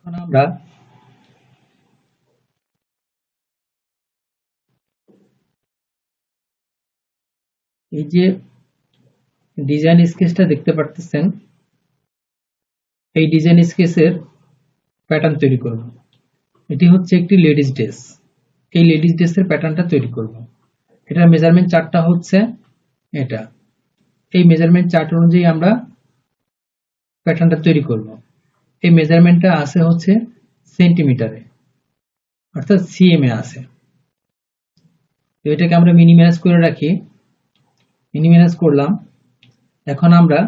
এখন আমরা এই যে ডিজাইন স্কেচটা দেখতে পারতেছেন, এই ডিজাইন স্কেচের প্যাটার্ন তৈরি করব। এটি হচ্ছে একটি লেডিস ড্রেস। এই লেডিস ড্রেসের প্যাটার্নটা তৈরি করব। এটার মেজারমেন্ট চার্টটা হচ্ছে এটা। এই মেজারমেন্ট চার্ট অনুযায়ী আমরা প্যাটার্নটা তৈরি করব। এই মেজারমেন্টটা আছে হচ্ছে সেন্টিমিটারে, অর্থাৎ সিএম এ আছে। তো এটাকে আমরা মিনিমাইজ করে রাখি। মিনিমাইজ করলাম। এখন আমরা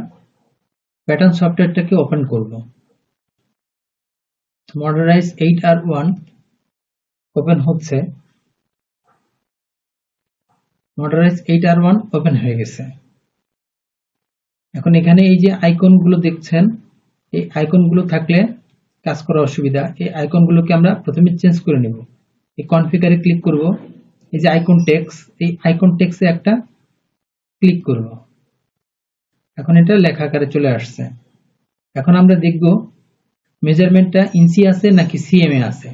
প্যাটার্ন সফটওয়্যারটাকে ওপেন করব। মডেলাইজ 8R1 ওপেন হচ্ছে। মডেলাইজ 8R1 ওপেন হয়ে গেছে। এখন এখানে এই যে আইকনগুলো দেখছেন, এই আইকনগুলো থাকলে কাজ করা অসুবিধা। এই আইকনগুলোকে আমরা প্রথমে চেঞ্জ করে নেব। এই কনফিগারে ক্লিক করব। এই যে আইকন টেক্সট, এই আইকন টেক্সটে একটা ক্লিক করব। এখন এটা লেখা আকারে চলে আসছে। এখন আমরা দেখব মেজারমেন্টটা ইঞ্চি আছে নাকি সিএম এ আছে।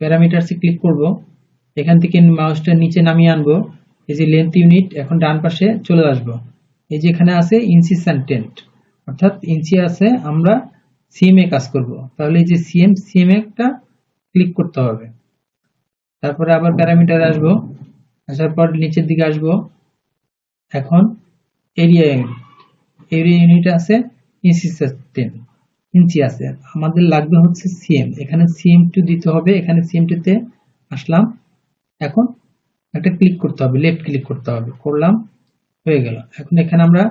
প্যারামিটারসে ক্লিক করব। এখান থেকে মাউসটা নিচে নামিয়ে আনবো। এই যে লেন্থ ইউনিট, এখন ডান পাশে চলে আসবো। এই যে এখানে আছে ইঞ্চি সেন্টেন্ট, অর্থাৎ ইঞ্চি আছে, আমরা সিএম এ কাজ করব। তাহলে এই যে সিএম একটা ক্লিক করতে হবে। তারপরে আবার প্যারামিটার আসবো। আসার পর নিচের দিকে আসবো। এখন এরিয়া ইউনিট আছে ইঞ্চি সেন্টেন্ট, ইঞ্চি আছে, আমাদের লাগবে হচ্ছে সিএম। এখানে সিএম2 দিতে হবে। এখানে সিএম2 তে আসলাম। এখন একটা ক্লিক করতে হবে, লেফট ক্লিক করতে হবে। করলাম, হয়ে গেল। এখন এখানে আমরা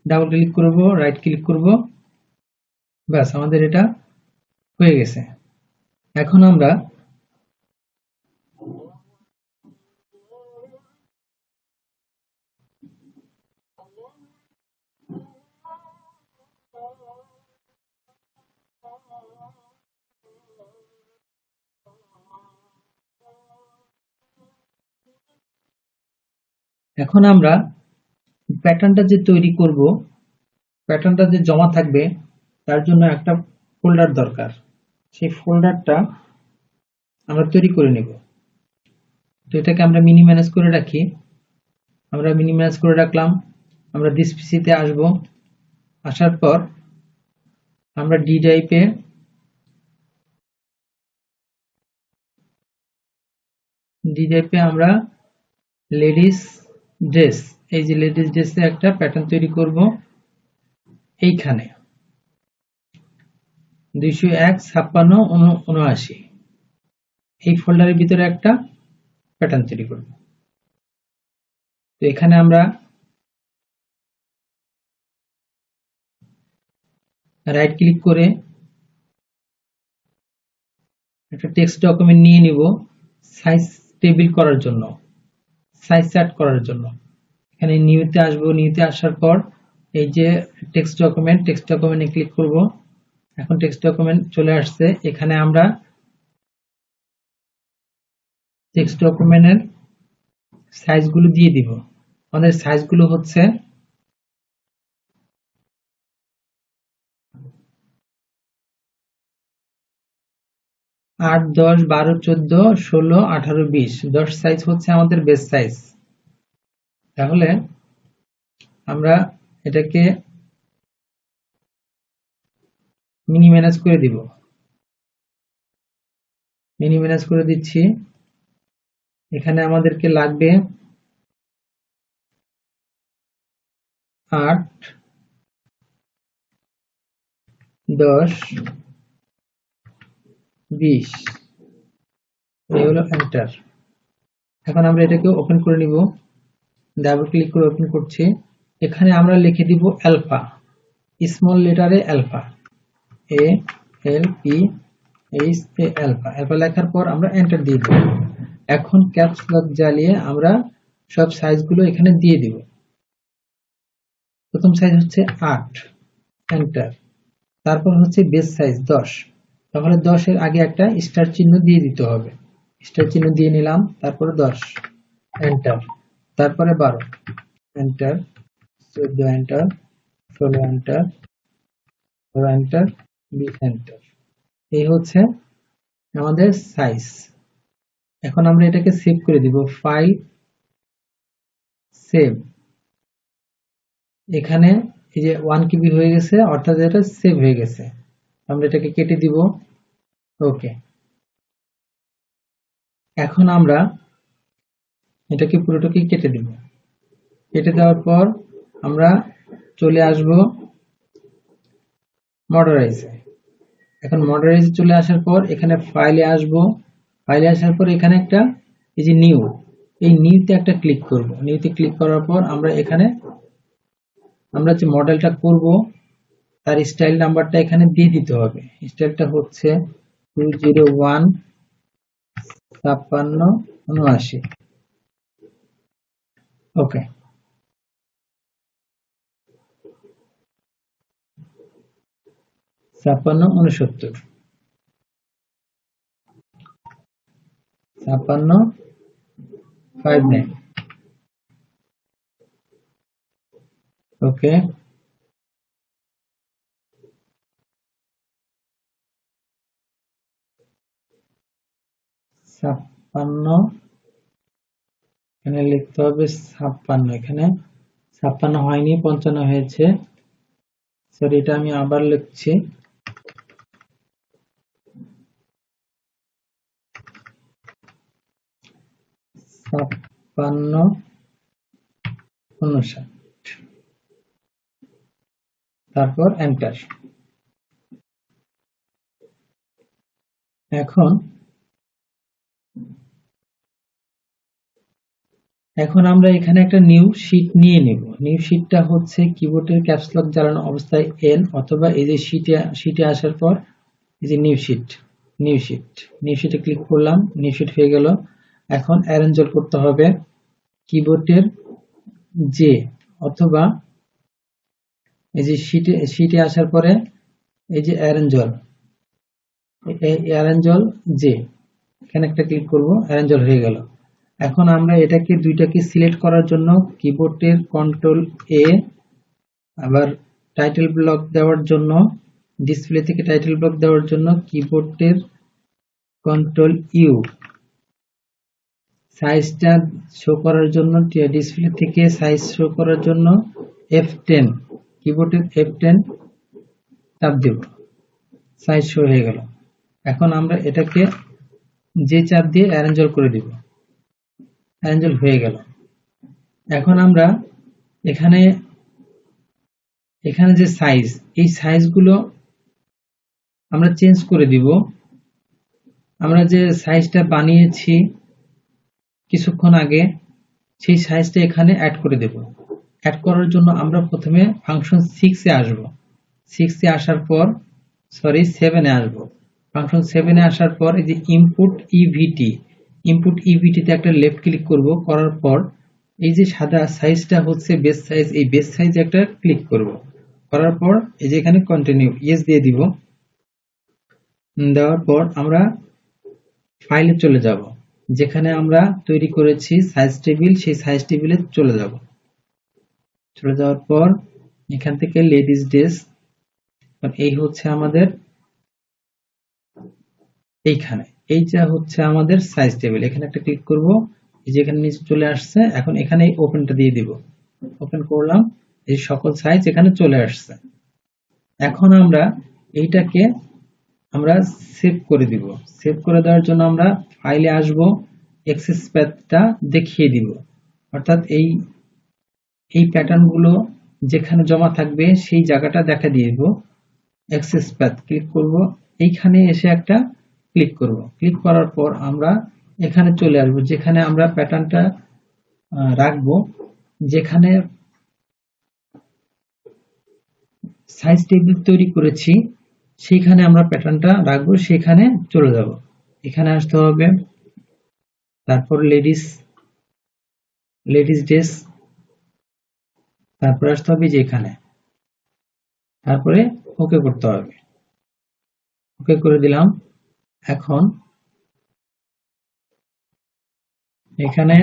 ডাবল ক্লিক করব, রাইট ক্লিক করব, ব্যাস আমাদের এটা হয়ে গেছে। এখন আমরা প্যাটার্নটা যে তৈরি করব, প্যাটার্নটা যে জমা থাকবে, তার জন্য একটা ফোল্ডার দরকার। সেই ফোল্ডারটা আমরা তৈরি করে নেব। তো এটাকে আমরা মিনি ম্যানেজ করে রাখি। আমরা মিনি ম্যানেজ করে রাখলাম। আমরা দিস পিসিতে আসব। আসার পর আমরা ডি ড্রাইভে আমরা লেডিস ড্রেস, এই যে লেডিস ড্রেসে একটা প্যাটার্ন তৈরি করব। এইখানে 201, 56, 79 এই ফোল্ডারের ভিতরে একটা প্যাটার্ন তৈরি করব। তো এখানে আমরা রাইট ক্লিক করে একটা টেক্সট ডকুমেন্ট নিয়ে নিব সাইজ টেবিল করার জন্য, সাইজ চার্ট করার জন্য। এখানে নিউতে আসবো। নিউতে আসার পর এই যে টেক্সট ডকুমেন্টে ক্লিক করব। এখন টেক্সট ডকুমেন্ট চলে আসছে। এখানে আমরা টেক্সট ডকুমেন্টের সাইজগুলো দিয়ে দিব। আমাদের সাইজগুলো হচ্ছে 8, 10, 12, 14, 16, 18, 20। 10 সাইজ হচ্ছে আমাদের বেস সাইজ। তাহলে আমরা এটাকে মিনি ম্যানেজ করে দিব। মিনি ম্যানেজ করে দিচ্ছি। এখানে আমাদেরকে লাগবে 8, 10, 20। এই হলো এন্টার। এখন আমরা এটাকে ওপেন করে নিব। ডাবল ক্লিক করে ওপেন করছি। এখানে আমরা লিখে দিব অ্যালফা, স্মল লেটারে অ্যালফা, ALPHA, অ্যালফা লেখার পর আমরা এন্টার দিয়ে দেব। এখন ক্যাপস লক জ্বালিয়ে আমরা সব সাইজগুলো এখানে দিয়ে দিব। প্রথম সাইজ হচ্ছে 8, এন্টার। তারপর হচ্ছে বেস সাইজ 10, তাহলে 10 এর আগে একটা স্টার চিহ্ন দিয়ে দিতে হবে। স্টার চিহ্ন দিয়ে নিলাম। তারপরে 10, এন্টার। তারপরে 12, enter. 14, enter. 16, enter. 17, enter. 20, enter. এই হচ্ছে আমাদের সাইজ। এখন আমরা এটাকে সেভ করে দিব, ফাইল সেভ। এখানে এই যে 1 KB হয়ে গেছে, অর্থাৎ এটা সেভ হয়ে গেছে। আমরা এটাকে কেটে দিব। ওকে, এখন আমরা এটাকে পুরোটাকে কেটে দিব। কেটে দেওয়ার পর আমরা চলে আসব মডারাইজে। এখন মডারাইজে চলে আসার পর এখানে ফাইলে আসব। ফাইলে আসার পর এখানে একটা এই যে নিউ, এই নিউতে একটা ক্লিক করব। নিউতে ক্লিক করার পর আমরা এখানে আমরা যে মডেলটা করব তার স্টাইল নাম্বারটা এখানে দিয়ে দিতে হবে। স্টাইলটা হচ্ছে 201 56 79। ওকে, 56 69 56 59। ওকে, 56 এখানে লিখতে হবে 56। এখানে 56 হয়নি, 55 হয়েছে। সরি, এটা আমি আবার লিখছি। 56 59, তারপর এন্টার। এখন আমরা এখানে একটা নিউ শীট নিয়ে নেব। নিউ শীটটা হচ্ছে কিবোর্ডের ক্যাপস লক জ্বালানো অবস্থায় এন, অথবা এই যে শীটে আসার পর এই যে নিউ শীটে ক্লিক করলাম, নিউ শীট হয়ে গেল। এখন অ্যারেঞ্জ করতে হবে কিবোর্ডের জে, অথবা এই যে শীটে আসার পরে এই যে অ্যারেঞ্জ জে, এখানে একটা ক্লিক করব, অ্যারেঞ্জ হয়ে গেল। এখন আমরা এটাকে দুইটাকে সিলেক্ট করার জন্য কিবোর্ডের কন্ট্রোল এ, আবার টাইটেল ব্লক দেওয়ার জন্য ডিসপ্লে থেকে টাইটেল ব্লক দেওয়ার জন্য কিবোর্ডের কন্ট্রোল ইউ, সাইজটা শো করার জন্য ডিসপ্লে থেকে সাইজ শো করার জন্য F10, কিবোর্ডের F10 চাপ দেব, সাইজ শো হয়ে গেল। এখন আমরা এটাকে যে চাপ দিয়ে অ্যারেঞ্জ করে দিব, অ্যারেঞ্জ হয়ে গেল। এখন আমরা এখানে যে সাইজ, এই সাইজগুলো আমরা চেঞ্জ করে দিব। আমরা যে সাইজটা বানিয়েছি কিছুক্ষণ আগে, সেই সাইজটা এখানে অ্যাড করে দেব। অ্যাড করার জন্য আমরা প্রথমে ফাংশন 6 এ আসব। 6 এ আসার পর 7 এ আসব। ফাংশন 7 এ আসার পর এই যে ইনপুট ইভিটি তে একটা লেফট ক্লিক করব। করার পর এই যে সাদা সাইজটা হচ্ছে বেস সাইজ, এই বেস সাইজে একটা ক্লিক করব। করার পর এই যে এখানে কন্টিনিউ ইয়েস দিয়ে দিব। দেওয়ার পর আমরা ফাইলে চলে যাব, যেখানে আমরা তৈরি করেছি সাইজ টেবিল, সেই সাইজ টেবিলে চলে যাব। চলে যাওয়ার পর এখান থেকে লেডিস ড্রেস, এই হচ্ছে আমাদের এইখানে, এইটা হচ্ছে আমাদের সাইজ টেবিল। এখানে একটা ক্লিক করব, এই যে এখানে নিচে চলে আসছে। এখন এখানে ওপেনটা দিয়ে দিব। ওপেন করলাম, এই সকল সাইজ এখানে চলে আসছে। এখন আমরা এইটাকে আমরা সেভ করে দিব। সেভ করে দেওয়ার জন্য আমরা ফাইলে আসব, এক্সেস প্যাথটা দেখিয়ে দিব, অর্থাৎ এই প্যাটার্নগুলো যেখানে জমা থাকবে সেই জায়গাটা দেখা দিয়ে দিব। এক্সেস প্যাথ ক্লিক করব, এইখানে এসে একটা ক্লিক করব। ক্লিক করার পর আমরা এখানে চলে আসব, যেখানে আমরা প্যাটার্নটা রাখবো, যেখানে সাইজ টেবিল তৈরি করেছি সেইখানে আমরা প্যাটার্নটা রাখবো, সেখানে চলে যাব। এখানে আসতে হবে, তারপর লেডিস ড্রেস, তারপরে আসতে হবে যে এখানে, তারপরে ওকে করতে হবে। ওকে করে দিলাম। এখন এখানে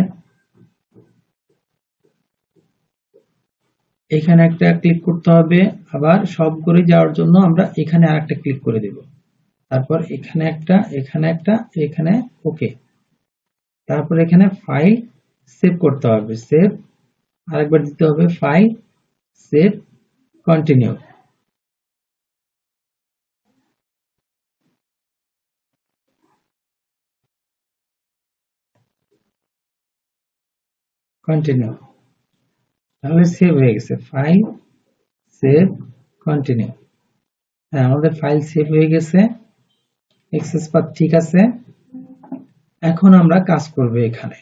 একটা ক্লিক করতে হবে। আবার সব করে যাওয়ার জন্য আমরা এখানে আরেকটা ক্লিক করে দেব। তারপর এখানে একটা, এখানে ওকে। তারপর এখানে ফাইল সেভ করতে হবে, সেভ আরেকবার দিতে হবে, ফাইল সেভ কন্টিনিউ। কন্টিনিউ, তাহলে সেভ হয়ে গেছে, ফাইল সেভ কন্টিনিউ। হ্যাঁ, আমাদের ফাইল সেভ হয়ে গেছে, অ্যাক্সেস পাথ ঠিক আছে। এখন আমরা কাজ করব। এখানে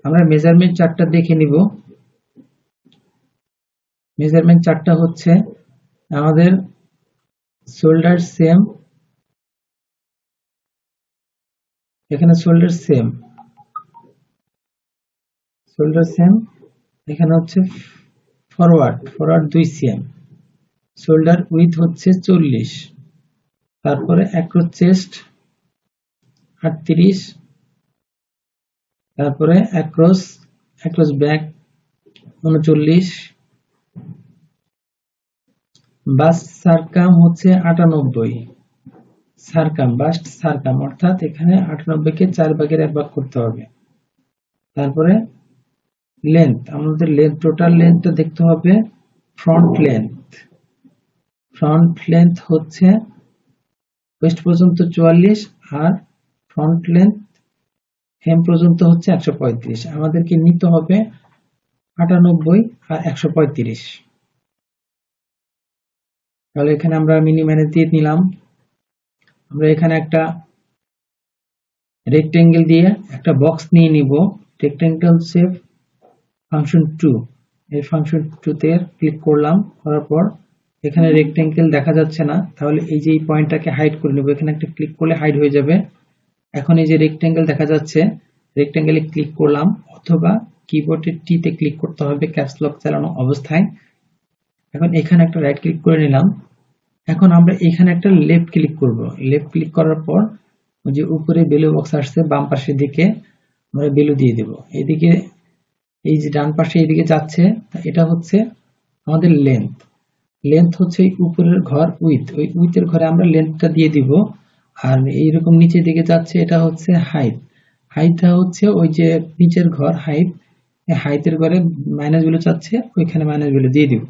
আমরা মেজারমেন্ট চার্টটা দেখে নিব। মেজারমেন্ট চার্টটা হচ্ছে আমাদের শোল্ডার সেম, এখানে শোল্ডার সেম, এখানে হচ্ছে ফরওয়ার্ড 2 cm, শোল্ডার উইথ হচ্ছে 40, তারপরে অ্যাক্রস চেস্ট 38, তারপরে অ্যাক্রস ব্যাক 39, বাস্ট সারকাম হচ্ছে 98, বাস্ট সারকাম অর্থাৎ এখানে 98 কে 4 ভাগের 1 ভাগ করতে হবে। তারপরে লেন্থ, আমাদের টোটাল লেন্থটা দেখতে হবে। ফ্রন্ট লেন্থ হচ্ছে ওয়েস্ট পর্যন্ত 44, আর ফ্রন্ট লেন্থ হেম পর্যন্ত হচ্ছে 135। আমাদেরকে নিতে হবে 98 আর 135। তাহলে এখানে আমরা মিনি ম্যানেজ দিয়ে নিলাম। আমরা এখানে একটা রেক্টেঙ্গেল দিয়ে একটা বক্স নিয়ে নিব, রেক্টেঙ্গেল শেপ ফাংশন 2, এই ফাংশন 2 তে ক্লিক করলাম, করার পর এখানে রেক্টেঙ্গেল দেখা যাচ্ছে না, তাহলে এই যে এই পয়েন্টটাকে হাইড করে নেব, এখানে একটা ক্লিক করলে হাইড হয়ে যাবে। এখন এই যে রেক্টেঙ্গেল দেখা যাচ্ছে, রেক্টেঙ্গেলে ক্লিক করলাম, অথবা কিবোর্ডের টি তে ক্লিক করতে হবে ক্যাপস লক চালানো অবস্থায়। এখন এখানে একটা রাইট ক্লিক করে নিলাম। এখন আমরা এখানে একটা লেফট ক্লিক করব, লেফট ক্লিক করার পর ওই যে উপরে বেলু বক্স আসছে বাম পাশের দিকে আমরা বেলু দিয়ে দেব। এইদিকে এই যে ডান পাশে এইদিকে যাচ্ছে, এটা হচ্ছে আমাদের লেন্থ হচ্ছে উপরের ঘর উইথ, ওই উইথের ঘরে আমরা লেন্থটা দিয়ে দিব। আর এইরকম নিচের দিকে যাচ্ছে, এটা হচ্ছে হাইটটা হচ্ছে ওই যে নিচের ঘর হাইটের ঘরে মাইনাস ভ্যালু চাচ্ছে, ওইখানে মাইনাস ভ্যালু দিয়ে দিব।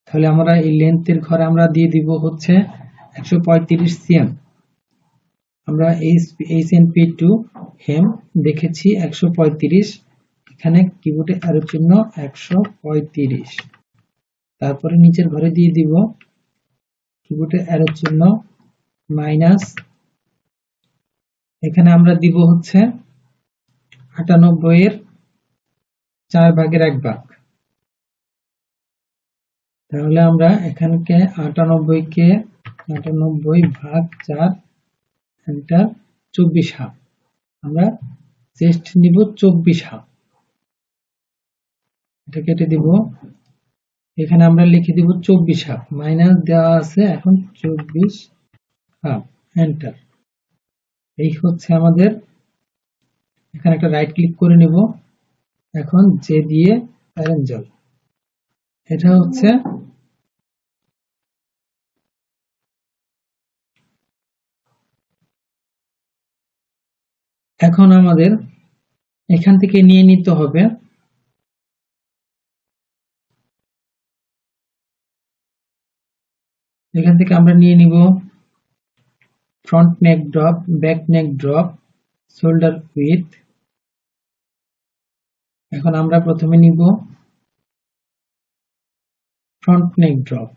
তাহলে আমরা এই লেন্থের ঘরে আমরা দিয়ে দিব হচ্ছে 135 cm। আমরা HNP2 হেম দেখেছি 135, এখানে কিবোর্ডে অ্যারো চিহ্ন 135, তারপরে নিচের ঘরে দিয়ে দিব কিবোর্ডে অ্যারো চিহ্ন মাইনাস, এখানে আমরা দিব হচ্ছে 98 এর 4 ভাগের 1 ভাগ। তাহলে আমরা এখানকে 98 ভাগ 4, এটা 24 হাফ। আমরা চেস্ট নিব 24 হাফ, এটা কেটে দিব, এখানে আমরা লিখে দিব 24 হাফ, মাইনাস দেওয়া আছে, এখন 24 হাফ, এন্টার। এই হচ্ছে আমাদের, এখানে একটা রাইট ক্লিক করে নিব, এখন যে দিয়ে অ্যারেঞ্জল, এটা হচ্ছে এখন আমাদের এখান থেকে নিয়ে নিতে হবে এখান থেকে আমরা নিয়ে নিব front neck drop, back neck drop, shoulder with. এখন আমরা প্রথমে নিব ফ্রন্ট নেক ড্রপ,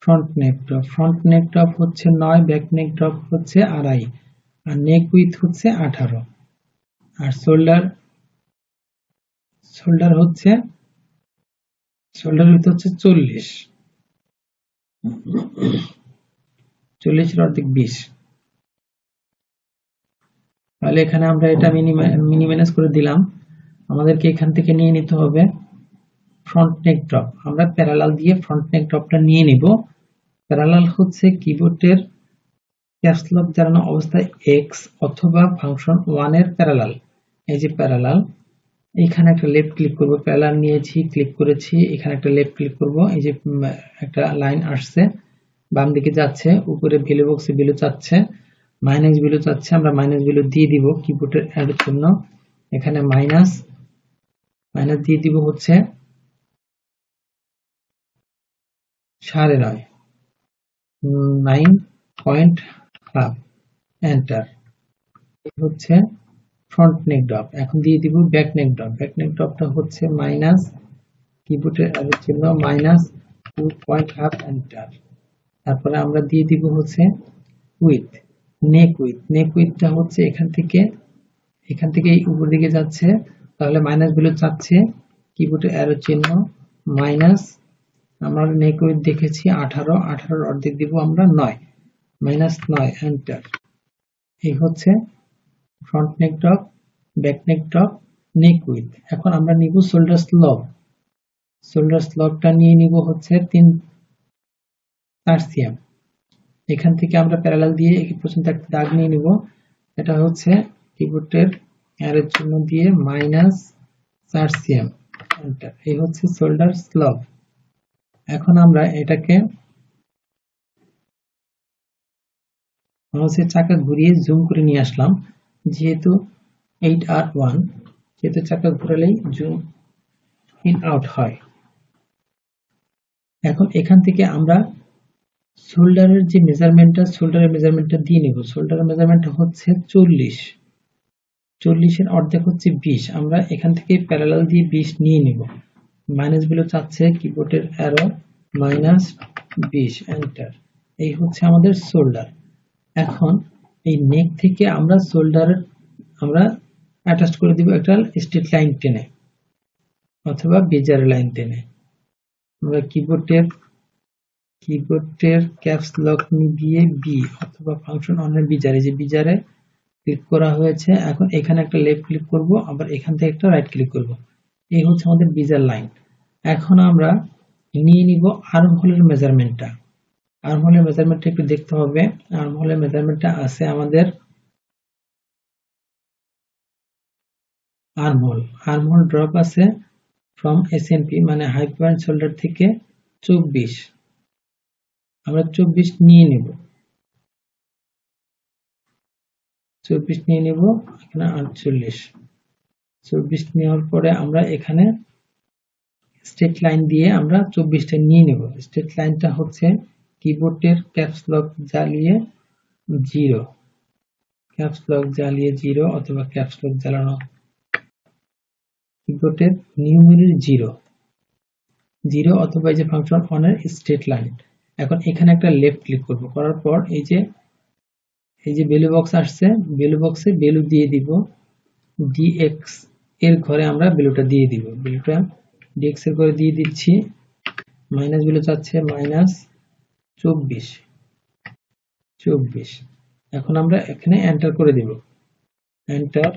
ফ্রন্ট নেক ড্রপ হচ্ছে 9, ব্যাক নেক ড্রপ হচ্ছে 2.5, আর নেক উইথ হচ্ছে 18, আর শোল্ডার হচ্ছে উইথ হচ্ছে 40, 40 এর অর্ধেক 20। তাহলে এখানে আমরা এটা মিনিমাইজ করে দিলাম। আমাদেরকে এখান থেকে নিয়ে নিতে হবে ফ্রন্ট নেক ড্রপ, আমরা প্যারালাল দিয়ে ফ্রন্ট নেক ড্রপটা নিয়ে নিব। প্যারালাল হচ্ছে কিবোর্ডের ক্যাপস লক চালানো অবস্থায় X অথবা ফাংশন 1 এর প্যারালাল, এই যে প্যারালাল, এখানে একটা লেফট ক্লিক করব, প্যারালাল নিয়েছি, ক্লিক করেছি, এখানে একটা লেফট ক্লিক করব, এই যে একটা লাইন আসছে বাম দিকে যাচ্ছে, উপরে ভ্যালু বক্সে ভ্যালু চাচ্ছে, মাইনাস ভ্যালু চাচ্ছে, আমরা মাইনাস ভ্যালু দিয়ে দিব কিবোর্ডের অ্যারোর জন্য। এখানে মাইনাস দিয়ে দিব হচ্ছে 9.5, 9.5, এন্টার। হচ্ছে ফ্রন্ট নেক ড্রপ। এখন দিয়ে দিব back neck drop. Back neck ড্রপটা হচ্ছে মাইনাস, কিবোর্ডের অ্যারোর জন্য মাইনাস 2.5, এন্টার। তারপরে আমরা দিয়ে দিব হচ্ছে উইথ, নেক উইথ। নেক উইথটা হচ্ছে এখান থেকে উপর দিকে যাচ্ছে, তাহলে মাইনাস ভ্যালু চাচ্ছে, কিবোর্ডের অ্যারো চিহ্ন মাইনাস, আমরা নেক উইথ দেখেছি 18, 18 অর্ধেক দিব আমরা 9, -9, এন্টার। এই হচ্ছে front neck drop, back neck drop, neck with. এখন আমরা নিব শোল্ডার স্লগ। শোল্ডার স্লগটা নিয়ে নিব হচ্ছে 4 cm। এখান থেকে আমরা প্যারালাল দিয়ে এই পর্যন্ত একটা দাগ নিয়ে নিব, এটা হচ্ছে কিবোর্ডের অ্যারোর চিহ্ন দিয়ে -4 cm, এন্টার। এই হচ্ছে শোল্ডার স্লগ। এখন আমরা এটাকে মাউসের চাকা ঘুরিয়ে জুম করে নিয়ে আসলাম, যেহেতু 8R1, যেহেতু চাকা ঘোরালেই জুম ইন আউট হয়। এখন এখান থেকে আমরা শোল্ডারের যে মেজারমেন্টটা দিয়ে নিব। শোল্ডারের মেজারমেন্টটা হচ্ছে 40, 40-এর অর্ধেক হচ্ছে 20। আমরা এখান থেকে প্যারালাল দিয়ে 20 নিয়ে নিব। মাইনাস ভ্যালু চাচ্ছে, কিবোর্ডের অ্যারো -20, এন্টার। এই হচ্ছে আমাদের শোল্ডার। এখন এই নেক থেকে আমরা শোল্ডারের আমরা অ্যাটাচ করে দিব একটা স্ট্রেট লাইন টেনে অথবা বেজার লাইন টেনে। আমরা কিবোর্ডের ক্যাপস লক দিয়ে বি অথবা ফাংশন অনের বিজারে, যে বিজারে ক্লিক করা হয়েছে, এখন এখানে একটা লেফট ক্লিক করব, আবার এখান থেকে একটা রাইট ক্লিক করব। এই হচ্ছে আমাদের বিজার লাইন। এখন আমরা নিয়ে নিব আর্ম হোলের মেজারমেন্টটা। আর্ম হোলের মেজারমেন্টটা একটু দেখতে হবে। আর্ম হোলের মেজারমেন্টটা আছে আমাদের আর্ম হোল ড্রপ আছে ফ্রম এসএমপি, মানে হাই পয়েন্ট শোল্ডার থেকে 24, আমরা 24 নিয়ে নেব। 24 নিয়ে নেব, এখানে 48। 24 নেওয়ার পরে আমরা এখানে স্ট্রেট লাইন দিয়ে আমরা 24টা নিয়ে নেব। স্ট্রেট লাইনটা হচ্ছে কিবোর্ডের ক্যাপস লক জ্বালিয়ে 0, ক্যাপস লক জ্বালিয়ে 0 অথবা ক্যাপস লক জ্বালানো, কিবোর্ডের নিউমেরিক 0 অথবা এই যে ফাংশন অনের স্ট্রেট লাইন। এখন এখানে একটা লেফট ক্লিক করব, করার পর এই যে ভ্যালু বক্স আসছে, ভ্যালু বক্সে ভ্যালু দিয়ে দিব dx এর ঘরে আমরা ভ্যালুটা দিয়ে দিব। ভ্যালুটা dx এর ঘরে দিয়ে দিচ্ছি, মাইনাস ভ্যালু চাচ্ছে -24। এখন আমরা এখানে এন্টার করে দিব, এন্টার।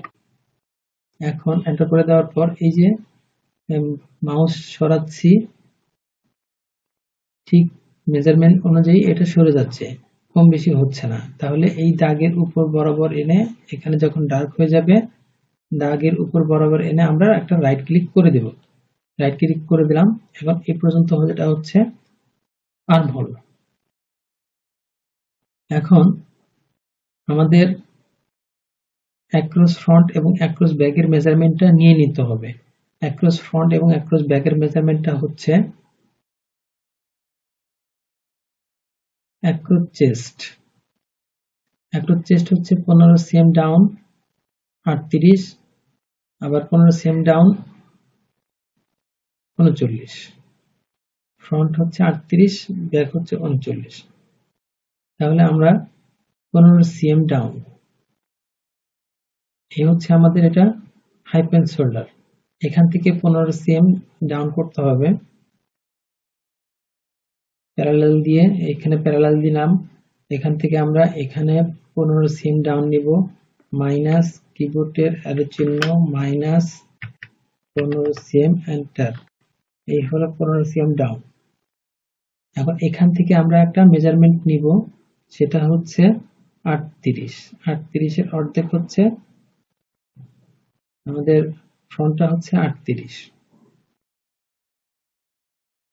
এখন এন্টার করে দেওয়ার পর এই যে মাউস সরাচ্ছি, ঠিক মেজারমেন্ট অনুযায়ী এটা সরে যাচ্ছে, কম বেশি হচ্ছে না। তাহলে এই দাগের উপর বরাবর এনে, এখানে যখন ডার্ক হয়ে যাবে, দাগের উপর বরাবর এনে আমরা একটা রাইট ক্লিক করে দেব। রাইট ক্লিক করে দিলাম। এখন এই পর্যন্ত এটা হচ্ছে আর্ম হোল। এখন আমাদের অ্যাক্রস ফ্রন্ট এবং অ্যাক্রস ব্যাকের মেজারমেন্টটা নিয়ে নিতে হবে। অ্যাক্রস ফ্রন্ট এবং অ্যাক্রস ব্যাকের মেজারমেন্টটা হচ্ছে অ্যাক্রস চেস্ট হচ্ছে 15 cm ডাউন 38, আবার 15 cm ডাউন 39। ফ্রন্ট হচ্ছে 38, ব্যাক হচ্ছে 39। তাহলে আমরা 15 cm ডাউন, এই হচ্ছে আমাদের এটা হাই পয়েন্ট শোল্ডার। এখান থেকে 15 cm ডাউন করতে হবে প্যারালাল দিয়ে। এখানে প্যারালাল দিলাম, এখান থেকে আমরা এখানে 15 cm ডাউন নিব, মাইনাস কিবোর্ডের অ্যারো চিহ্ন -15 cm, এন্টার। এই হলো 15 cm ডাউন। এখন এখান থেকে আমরা একটা মেজারমেন্ট নিব, সেটা হচ্ছে 38। 38-এর অর্ধেক হচ্ছে আমাদের ফ্রন্টটা হচ্ছে 38।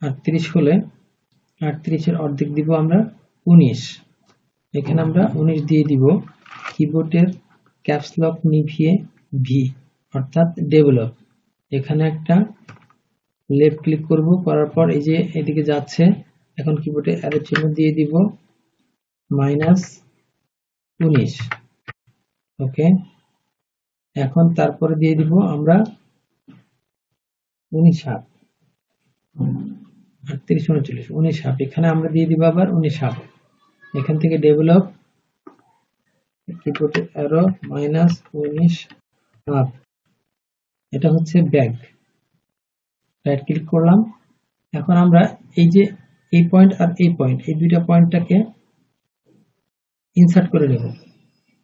38 হলে 38-এর অর্ধেক দিব আমরা 19। এখানে আমরা 19 দিয়ে দিব। কিবোর্ডের ক্যাপস লক নিভিয়ে ভি অর্থাৎ ডেভেলপ, এখানে একটা লেফট ক্লিক করব, করার পর এই যে এদিকে যাচ্ছে, এখন কিবোর্ডে অ্যারো চিহ্ন দিয়ে দিব -19। ওকে, এখন তারপরে দিয়ে দিব আমরা 19 38 39 19 এখানে আমরা দিয়ে দিব আবার 19। এখান থেকে ডেভেলপ, কিবোর্ডে অ্যারো -19। এটা হচ্ছে ব্যাক, রাইট ক্লিক করলাম। এখন আমরা এই যে এই পয়েন্ট আর এই পয়েন্ট, এই দুইটা পয়েন্টটাকে ইনসার্ট করে নেব।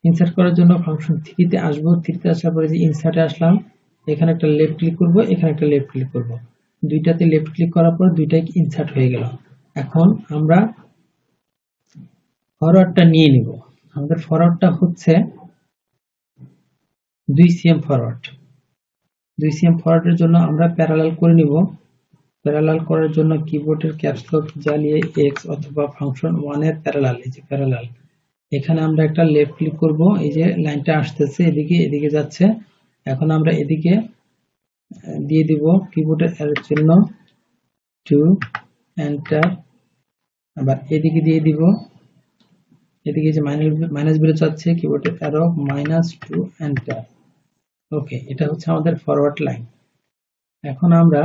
ইনসার্ট করার জন্য ফাংশন 3 তে আসবো। 3 তে আসার পরে যে ইনসার্টে আসলাম, এখানে একটা লেফট ক্লিক করব, এখানে একটা লেফট ক্লিক করব। দুইটাতে লেফট ক্লিক করার পর দুইটাই ইনসার্ট হয়ে গেল। এখন আমরা ফরওয়ার্ডটা নিয়ে নিব। আমাদের ফরওয়ার্ডটা হচ্ছে 2 cm ফরওয়ার্ড। 2 cm ফরওয়ার্ডের জন্য আমরা প্যারালাল করে নিব। প্যারালাল করার জন্য কিবোর্ডের ক্যাপস লক জ্বালিয়ে x অথবা ফাংশন 1 এর প্যারালাল, এই যে প্যারালাল, এখানে আমরা একটা লেফট ক্লিক করব। এই যে লাইনটা আসতেছে এদিকে, এদিকে যাচ্ছে। এখন আমরা এদিকে দিয়ে দিব কিবোর্ডের অ্যারো চিহ্ন 2 এন্টার। আবার এদিকে দিয়ে দিব, এদিকে যে মাইনাস বেরো যাচ্ছে, কিবোর্ডের অ্যারো -2 এন্টার। ওকে, এটা হচ্ছে আমাদের ফরওয়ার্ড লাইন। এখন আমরা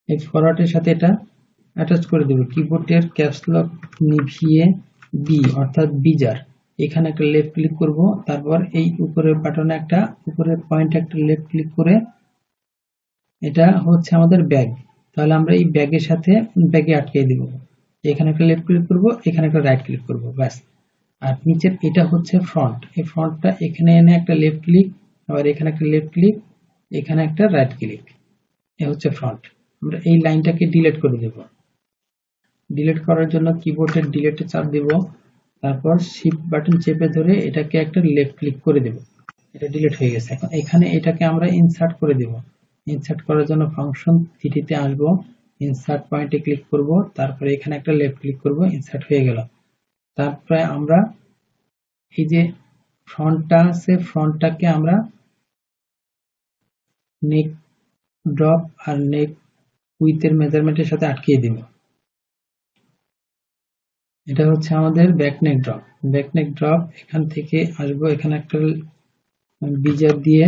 এই ফরওয়ার্ডের সাথে এটা অ্যাটাচ করে দেব। কিবোর্ডের ক্যাপস লক নিভিয়ে বি অর্থাৎ বিজার, এখানে একটা লেফট ক্লিক করব, তারপর এই উপরের বাটনে একটা, উপরের পয়েন্টে একটা লেফট ক্লিক করে, এটা হচ্ছে আমাদের ব্যাগ। তাহলে আমরা এই ব্যাগের সাথে ব্যাগে আটকে দিব। এখানে একটা লেফট ক্লিক করব, এখানে একটা রাইট ক্লিক করব, ব্যাস। আর নিচের এটা হচ্ছে ফ্রন্ট। এই ফ্রন্টটা এখানে এনে একটা লেফট ক্লিক, আবার এখানে একটা লেফট ক্লিক, এখানে একটা রাইট ক্লিক, এ হচ্ছে ফ্রন্ট। আমরা এই লাইনটাকে ডিলিট করে দেব। ডিলিট করার জন্য কিবোর্ডের ডিলিটে চাপ দেব, তারপর শিফট বাটন চেপে ধরে এটাকে একটা লেফট ক্লিক করে দেব। এটা ডিলিট হয়ে গেছে। এখন এখানে এটাকে আমরা ইনসার্ট করে দেব। ইনসার্ট করার জন্য ফাংশন 3 তে আসবো, ইনসার্ট পয়েন্টে ক্লিক করব, তারপরে এখানে একটা লেফট ক্লিক করব, ইনসার্ট হয়ে গেল। তারপরে আমরা এই যে ফ্রন্টটা আছে, ফ্রন্টটাকে আমরা নেক ড্রপ আর নেক উইথের মেজারমেন্টের সাথে আটকিয়ে দিব। এটা হচ্ছে আমাদের back neck drop. Back neck drop, এখান থেকে আসবো, এখানে একটা বিজার দিয়ে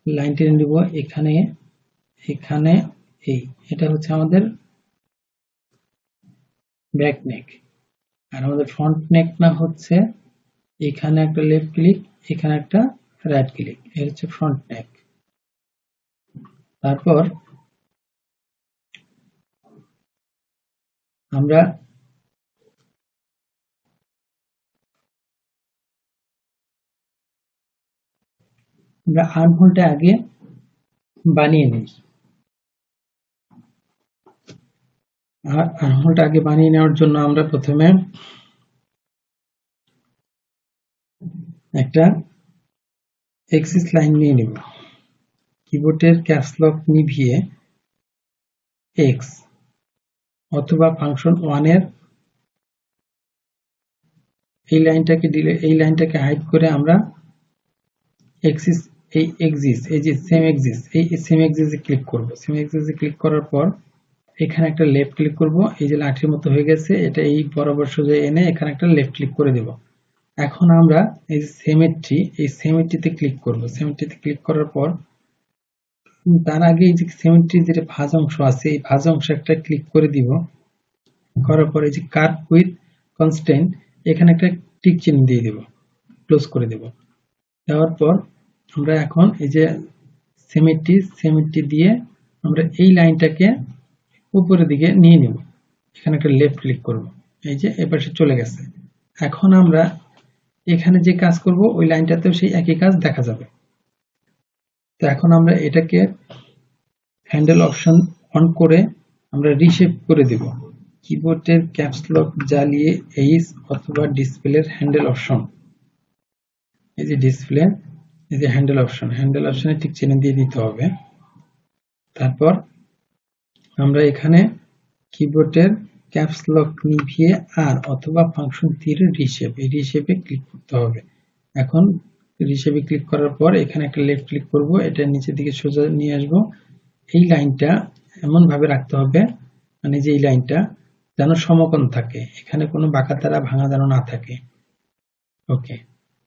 লাইন টেনে দিব, এখানে এখানে এই, এটা হচ্ছে আমাদের ব্যাক নেক। আর আমাদের ফ্রন্ট নেক না হচ্ছে এখানে একটা লেফট ক্লিক, এখানে একটা রাইট ক্লিক, এই হচ্ছে ফ্রন্ট নেক। তারপর আমরা আর্মহোলটা আগে বানিয়ে নিই। আর্মহোলটা আগে বানিয়ে নেওয়ার জন্য আমরা প্রথমে একটা এক্সিস লাইন নিয়ে নিব। কিবোর্ডের ক্যাপস লক নিভিয়ে এক্স অথবা ফাংশন 1 এর এই লাইনটাকে হাইড করে আমরা এক্সিস, এই এক্সিস, এই যে সেম এক্সিস, এই সেম এক্সিসে ক্লিক করব। সেম এক্সিসে ক্লিক করার পর এখানে একটা লেফট ক্লিক করব, এই যে লাঠির মতো হয়ে গেছে, এটা এই বরাবর সোজা এনে এখানে একটা লেফট ক্লিক করে দেব। এখন আমরা এই সিমেট্রি, এই সিমেট্রিতে ক্লিক করব। সিমেট্রিতে ক্লিক করার পর তার আগে এই যে সিমেট্রির যে ভাঁজ অংশ আছে, এই ভাঁজ অংশ একটা ক্লিক করে দিব। করার পর এই যে কাট উইথ কনস্ট্যান্ট, এখানে একটা টিক চিহ্ন দিয়ে দেব, ক্লোজ করে দেব। দেওয়ার পর আমরা এখন এই যে সিমেট্রি দিয়ে আমরা এই লাইনটাকে উপরের দিকে নিয়ে নেব। এখানে একটা লেফট ক্লিক করব, এই যে এপাশে চলে গেছে। এখন আমরা এখানে যে কাজ করব ওই লাইনটাতেও সেই একই কাজ দেখা যাবে। তো এখন আমরা এটাকে হ্যান্ডেল অপশন অন করে আমরা রিশেপ করে দেব। কিবোর্ডের ক্যাপস লক জ্বালিয়ে এইচ অথবা ডিসপ্লের হ্যান্ডেল অপশন, এই যে ডিসপ্লে, এই যে হ্যান্ডেল অপশনে ঠিক চিহ্ন দিয়ে দিতে হবে। তারপর আমরা এখানে কিবোর্ডের ক্যাপস লক নিভিয়ে আর অথবা ফাংশন তীরের রিশেপে ক্লিক করতে হবে। এখন রিশেপে ক্লিক করার পর এখানে একটা লেফট ক্লিক করব, এটা নিচের দিকে সোজা নিয়ে আসব। এই লাইনটা এমন ভাবে রাখতে হবে, মানে যে এই লাইনটা যেন সমকোণ থাকে, এখানে কোনো বাঁকা দ্বারা ভাঙা যেন না থাকে। ওকে,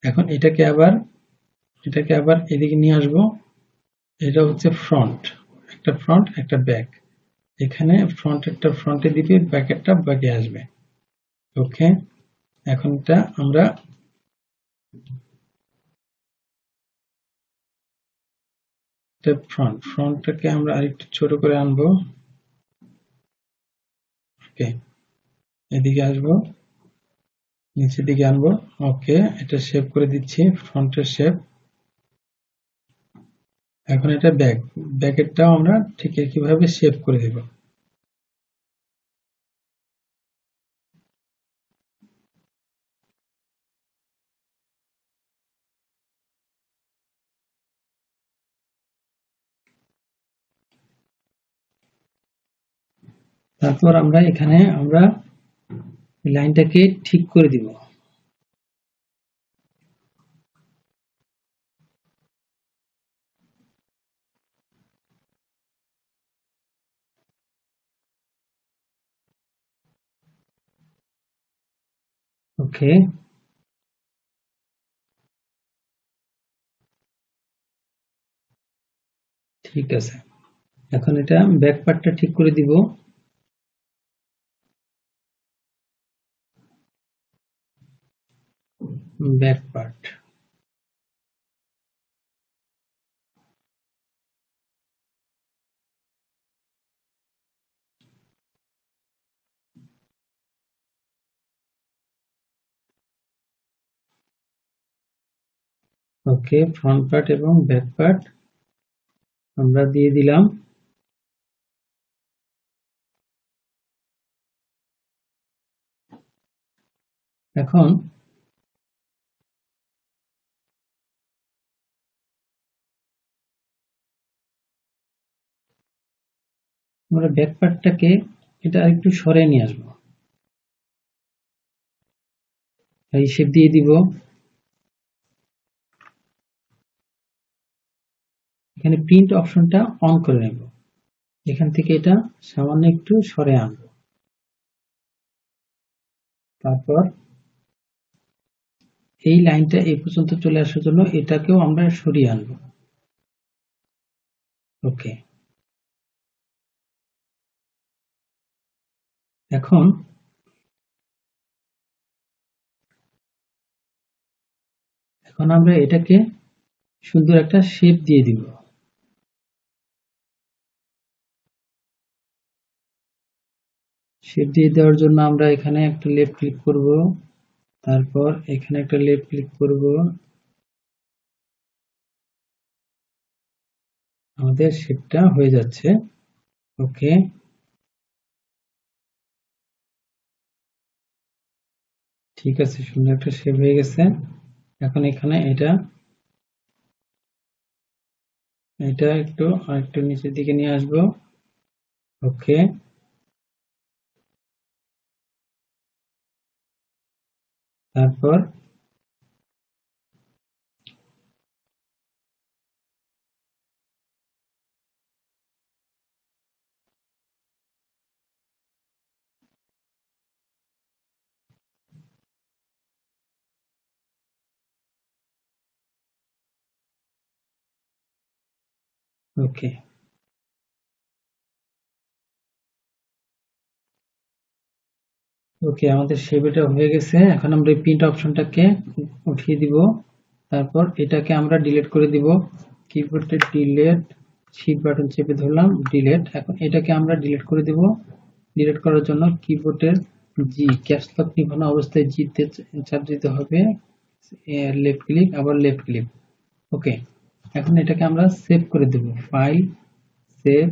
এখন এটাকে আবার এদিকে নিয়ে আসব। এটা হচ্ছে ফ্রন্ট, একটা ব্যাক। এখানে ফ্রন্টে দিবে, ব্যাকেরটা ব্যাকে আসবে। ওকে, এখন এটা আমরা ফ্রন্টটাকে আমরা আরেকটু ছোট করে আনবো। ওকে, এদিকে আসবো, নিচের দিকে আনবো। ওকে, এটা শেপ করে দিচ্ছি, ফ্রন্টের শেপ। এখন এটা ব্যাকেরটাও আমরা ঠিক একইভাবে শেপ করে দেব। তারপর এখানে আমরা লাইনটাকে ঠিক করে দিব। ওকে, ঠিক আছে। এখন এটা ব্যাক পার্টটা ঠিক করে দিব। ব্যাক পার্ট, ওকে, ফ্রন্ট পার্ট এবং ব্যাক পার্ট আমরা দিয়ে দিলাম। এখন আমরা ব্যাক পার্টটাকে এটা একটু সরে নিয়ে আসবো, এই শেপ দিয়ে দিব। এখানে প্রিন্ট অপশনটা অন করে নেব, এখান থেকে এটা সামান্য একটু সরে আনবো। তারপর এই লাইনটা এই পর্যন্ত চলে আসার জন্য এটাকেও আমরা সরিয়ে আনবো। ওকে, এখন আমরা এটাকে সুন্দর একটা শেপ দিয়ে দিব। শেপ দিয়ে দেওয়ার জন্য আমরা এখানে একটা লেফট ক্লিক করব, তারপর এখানে একটা লেফট ক্লিক করব। আমাদের শেপটা হয়ে যাচ্ছে। ওকে, ঠিক আছে, সুন্দর একটা শেপ হয়ে গেছে। এখন এখানে এটা একটু আরেকটু নিচের দিকে নিয়ে আসবো। ওকে, তারপর ওকে, ওকে, আমাদের শেপ এটা হয়ে গেছে। এখন আমরা এই প্রিন্ট অপশনটাকে উঠিয়ে দিব, তারপর এটাকে আমরা ডিলিট করে দিব। কিবোর্ডে ডিলিট, শিফট বাটন চেপে ধরলাম, ডিলিট। এখন এটাকে আমরা ডিলিট করে দিব। ডিলিট করার জন্য কিবোর্ডের জি, ক্যাপস লক নিভানো অবস্থায় জি তে চাপ দিতে হবে, লেফট ক্লিক, আবার লেফট ক্লিক। ওকে, এখন এটাকে আমরা সেভ করে দেব, ফাইল, সেভ,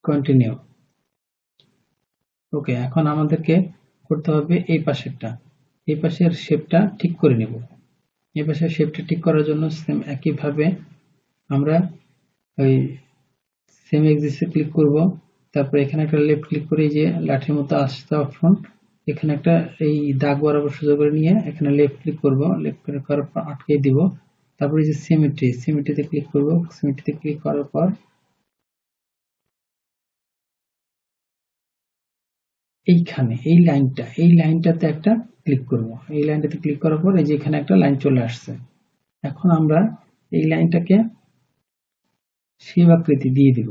কন্টিনিউ। ওকে, এখন আমাদেরকে করতে হবে এই পাশের শেপটা ঠিক করে নেব। এই পাশে শেপটা ঠিক করার জন্য সেম একইভাবে আমরা ওই সেম এক্সিসে ক্লিক করব, তারপর এখানে একটা লেফট ক্লিক করে যে লাঠির মতো আসছে অপশন, এখানে একটা এই দাগ বরাবর সোজা করে নিয়ে এখানে লেফট ক্লিক করব, লেফট করে করার পর আটকে দিব, তারপরে যে সিমেট্রিতে ক্লিক করব, সিমেট্রিতে ক্লিক করার পর এইখানে এই লাইনটাতে একটা ক্লিক করব, এই লাইনটাতে ক্লিক করার পর এই যে এখানে একটা লাইন চলে আসছে। এখন আমরা এই লাইনটাকে শেপ আকৃতি দিয়ে দিব।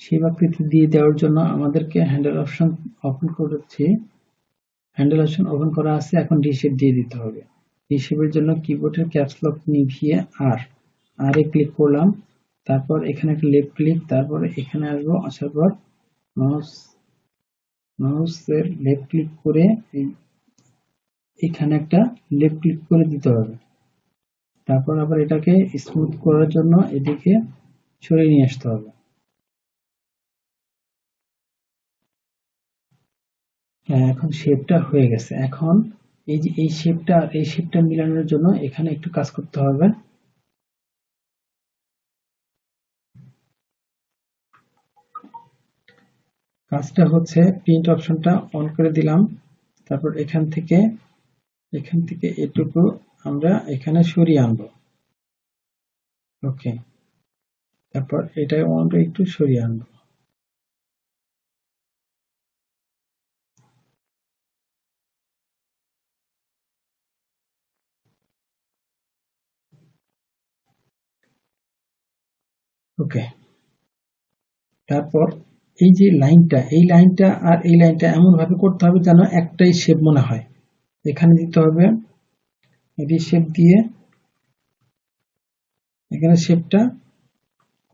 শেপ আকৃতি দিয়ে দেওয়ার জন্য আমাদেরকে হ্যান্ডেল অপশন ওপেন করেছি, হ্যান্ডেল অপশন ওপেন করা আছে, এখন ডি শেপ দিয়ে দিতে হবে। ডি শেপের জন্য কিবোর্ডের ক্যাপস লক নিভিয়ে আর এ ক্লিক করলাম, তারপর এখানে একটা লেফট ক্লিক, তারপর এখানে আসবো, আসার পর মাউসের লেফট ক্লিক করে এখানে একটা লেফট ক্লিক করে দিতে হবে। তারপর আবার এটাকে স্মুথ করার জন্য এদিকে সরিয়ে নিয়ে আসতে হবে। এখন শেপটা হয়ে গেছে। এখন এই যে এই শেপটা মিলানোর জন্য এখানে একটু কাজ করতে হবে। কাজটা হচ্ছে প্রিন্ট অপশনটা অন করে দিলাম, তারপর এখান থেকে এটুকু আমরা এখানে সরিয়ে আনবো। ওকে, তারপর এটা আমরা একটু সরিয়ে আনবো। ওকে, তারপর এই যে লাইনটা আর এই লাইনটা এমন ভাবে করতে হবে যেন একটাই শেপ মনে হয়। এখানে দিতে হবে, এই শেপ দিয়ে এখানে শেপটা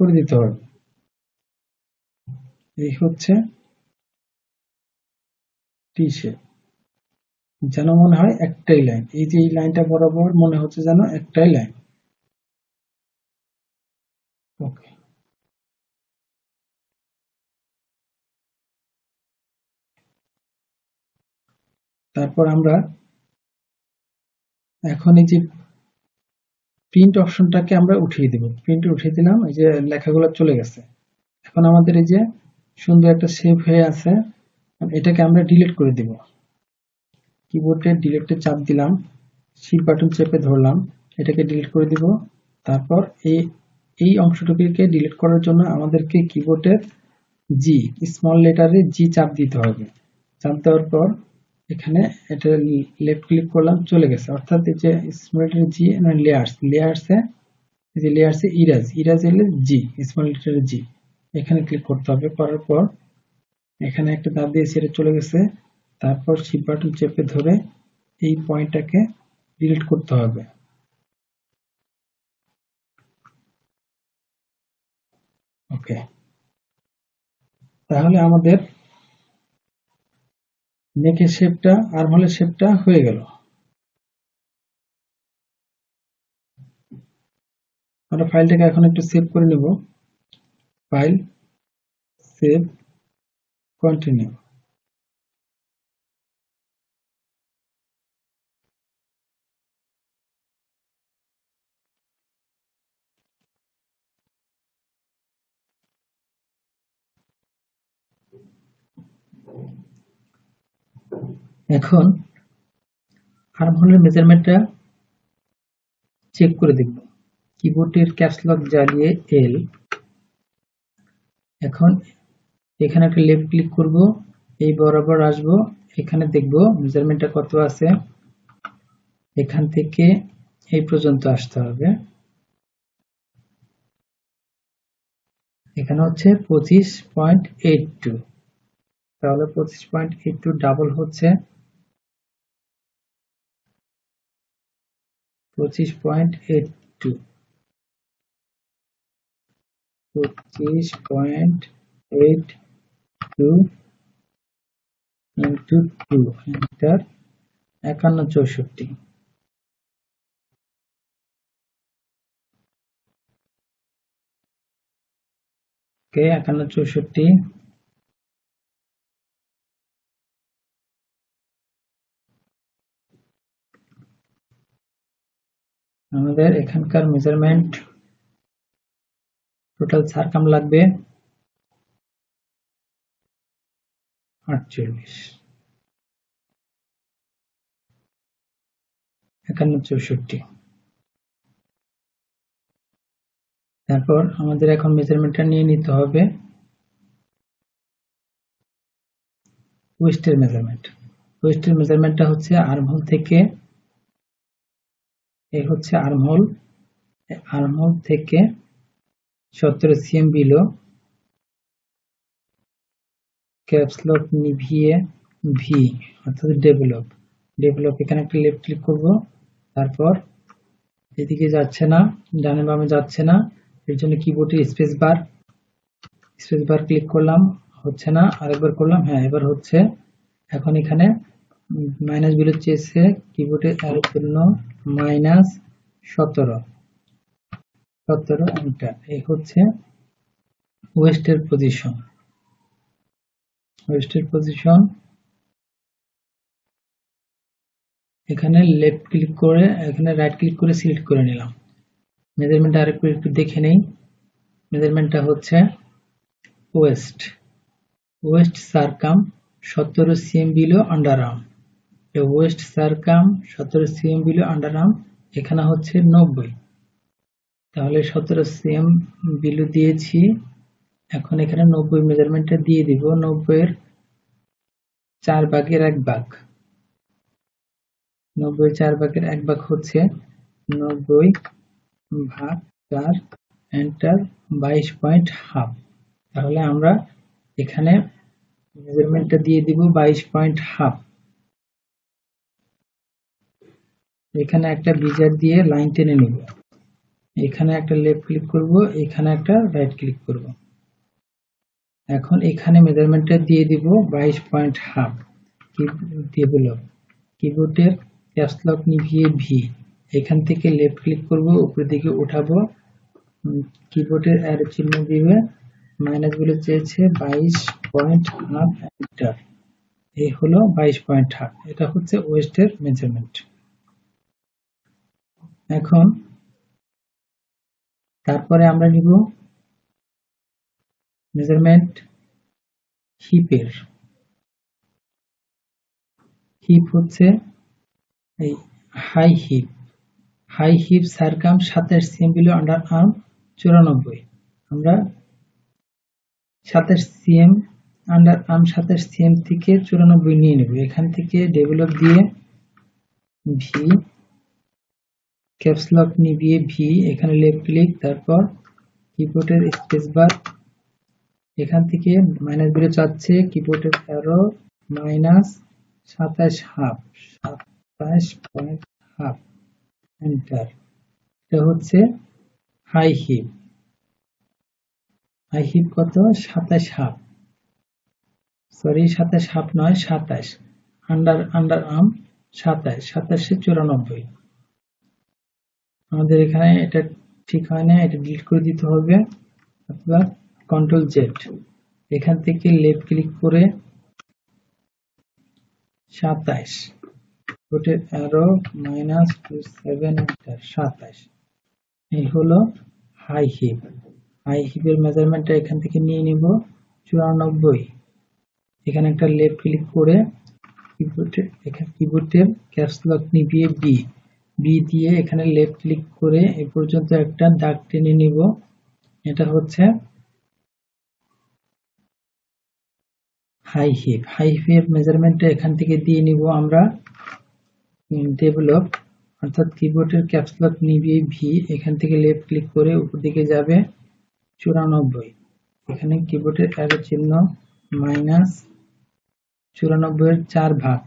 করে দিতে হবে। এই হচ্ছে টি শেপ, যেন মনে হয় একটাই লাইন। এই যে এই লাইনটা বরাবর মনে হচ্ছে যেন একটাই লাইন। ওকে, তারপর আমরা এখন এই যে প্রিন্ট অপশনটাকে আমরা উঠিয়ে দেব, প্রিন্ট উঠিয়ে দিলাম, এই যে লেখাগুলো চলে গেছে। এখন আমাদের এই যে সুন্দর একটা শেপ হয়ে আছে, এটাকে আমরা ডিলিট করে দিব। কিবোর্ডে ডিলিটে চাপ দিলাম, শিফট বাটন চেপে ধরলাম, এটাকে ডিলিট করে দিব। তারপর এই অংশটুকুকে ডিলিট করার জন্য আমাদেরকে কিবোর্ডের জি, স্মল লেটারে জি চাপ দিতে হবে। চাপ দেওয়ার পর এখানে এটা লেফট ক্লিক করলাম, চলে গেছে। অর্থাৎ এই যে স্মল লেটারে জি মানে লেয়ার্সে এই যে লেয়ার্সে ইরাজ এলে জি, স্মল লেটারে জি, এখানে ক্লিক করতে হবে। করার পর এখানে একটা দাব দিয়েছি, এটা চলে গেছে। তারপর শিফট বাটন চেপে ধরে এই পয়েন্টটাকে ডিলিট করতে হবে। ওকে, তাহলে আমাদের নেকের শেপটা আর্মহোলের শেপটা হয়ে গেল। আমরা ফাইলটাকে এখন একটু সেভ করে নেব। File, save, continue. এখন আর্মহোলের মেজারমেন্টটা চেক করে দেখব। কিবোর্ডের ক্যাপস লক জ্বালিয়ে এল, এখন এখানে একটা লেফট ক্লিক করব, এই বরাবর আসব, এখানে দেখব মেজারমেন্টটা কত আছে। এখান থেকে এই পর্যন্ত আসতে হবে। এখানে হচ্ছে 25.82, তাহলে 25.82 ডাবল হচ্ছে 25.82, 25.82 ইন্টু 2 এন্টার, 5164। ওকে, 5164। আমাদের এখানকার মেজারমেন্ট টোটাল সারকাম লাগবে 48, 51, 64। তারপর আমাদের এখন মেজারমেন্টটা নিয়ে নিতে হবে ওয়েস্টের মেজারমেন্ট। ওয়েস্টের মেজারমেন্টটা হচ্ছে আর্মহোল থেকে, এই হচ্ছে আর্মহোল, আর্মহোল থেকে 17 cm বিলো, ক্যাপস লক নিভিয়ে ভি অর্থাৎ ডেভেলপ, ডেভেলপ এখানে একটা লেফট ক্লিক করব। তারপর এদিকে যাচ্ছে না, ডানে বামে যাচ্ছে না, এর জন্য কিবোর্ডে স্পেস বার ক্লিক করলাম, হচ্ছে না, আরেকবার করলাম, হ্যাঁ এবার হচ্ছে। এখন এখানে মাইনাস বিলো চেয়েছে, কিবোর্ডে এর জন্য -17 এন্টার। এই হচ্ছে ওয়েস্টের পজিশন। ওয়েস্টের পজিশন এখানে লেফট ক্লিক করে, এখানে রাইট ক্লিক করে সিলেক্ট করে নিলাম। মেজারমেন্টটা আরেকটু একটু দেখে নেই। মেজারমেন্টটা হচ্ছে waist, waist circum 17 cm below under arm. Waist circum 17 cm below under arm, এখানে হচ্ছে 90, তাহলে 17 cm বিলো দিয়েছি। এখন এখানে 90 মেজারমেন্টটা দিয়ে দিব। 90 এর 4 ভাগের 1 ভাগ, 90 এর 4 ভাগের 1 ভাগ হচ্ছে 90 ভাগ 4 এন্টার, 22.5। তাহলে আমরা এখানে মেজারমেন্টটা দিয়ে দিব 22.5। এখানে একটা বিজার দিয়ে লাইন টেনে নিব, এখানে একটা লেফট ক্লিক করব, এখানে একটা রাইট ক্লিক করব। এখন এখানে মেজারমেন্টটা দিয়ে দিব 22.5। ডেভেলপ, কিবোর্ডের ক্যাপস লক নিভিয়ে ভি, এখান থেকে লেফট ক্লিক করব, উপরের দিকে উঠাবো, কিবোর্ডের অ্যারো চিহ্ন দিবে, মাইনাস গুলো চেয়েছে 22.5 এন্টার। এই হলো 22.5। এটা হচ্ছে ওয়েস্টের মেজারমেন্ট। এখন তারপরে আমরা নিব মেজারমেন্ট হিপের। হিপ হচ্ছে এই high hip, high hip circum 27 cm below under arm 94। আমরা 27 cm আন্ডার আর্ম 27 cm থেকে 94 নিয়ে নেব। এখান থেকে ডেভেলপ দিয়ে ভি, ক্যাপস লক নিভিয়ে ভি, এখানে লেফট ক্লিক, তারপর কিবোর্ডের স্পেস বার, এখান থেকে মাইনাস বিলো চাচ্ছে, কিবোর্ডের অ্যারো -27.5 এন্টার। এটা হচ্ছে হাই হিপ। হাই হিপ কত? 27.5, সরি 27.5 নয় 27, আন্ডার আর্ম 27, 27-94। আমাদের এখানে এটা ঠিক হয় না, এটা ডিলিট করে দিতে হবে, অথবা কন্ট্রোল জেড, এখান থেকে লেফট ক্লিক করে 27, গোটের অ্যারো -27 এন্টার, 27। এই হলো হাই হিপ। হাই হিপের মেজারমেন্টটা এখান থেকে নিয়ে নিব 94। এখানে একটা লেফট ক্লিক করে কিবোর্ডের ক্যাপস লক নিভিয়ে বি দিয়ে এখানে লেফট ক্লিক করে এই পর্যন্ত একটা দাগ টেনে নিব। এটা হচ্ছে হাই হিপ। হাই হিপের মেজারমেন্টটা এখান থেকে দিয়ে নিব আমরা ডেভেলপ, অর্থাৎ কিবোর্ডের ক্যাপস লক নিভিয়ে ভি, এখান থেকে লেফট ক্লিক করে উপর দিকে যাবে 94। এখানে কিবোর্ডের অ্যারো চিহ্ন -94 এর 4 ভাগ,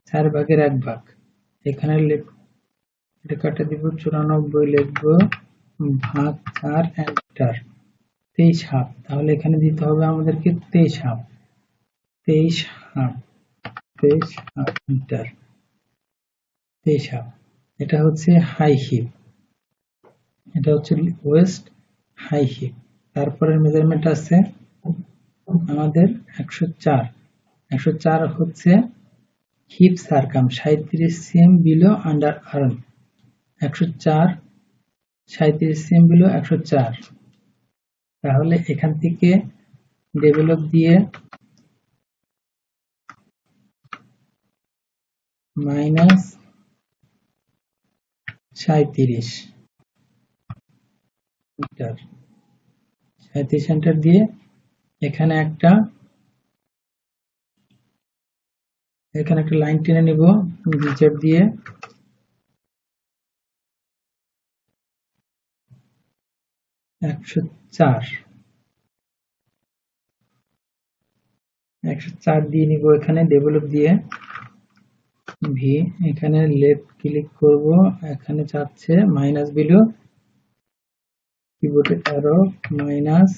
4 ভাগের 1 ভাগ, এখানে এটা কাটে দিব, 94 লিখব ভাগ 4 এন্টার, 23 হাফ। তাহলে এখানে দিতে হবে আমাদেরকে 23 half, 23 half, 23 half enter, 23 half. এটা হচ্ছে হাই হিপ, এটা হচ্ছে ওয়েস্ট হাই হিপ। তারপরের মেজারমেন্ট আছে আমাদের 104। 104 হচ্ছে hip circum 37 cm below under arm. 104 37 CM below 104। তাহলে এখান থেকে ডেভেলপ দিয়ে মাইনাস 37 মিটার, 37 সেন্টার দিয়ে এখানে একটা লাইন টেনে নিব বিজেড দিয়ে, একশো চার দিয়ে নিব এখানে ডেভেলপ দিয়ে ভি, এখানে লেফট ক্লিক করব, এখানে চাচ্ছে মাইনাস বিলো, কিবোর্ডে অ্যারো মাইনাস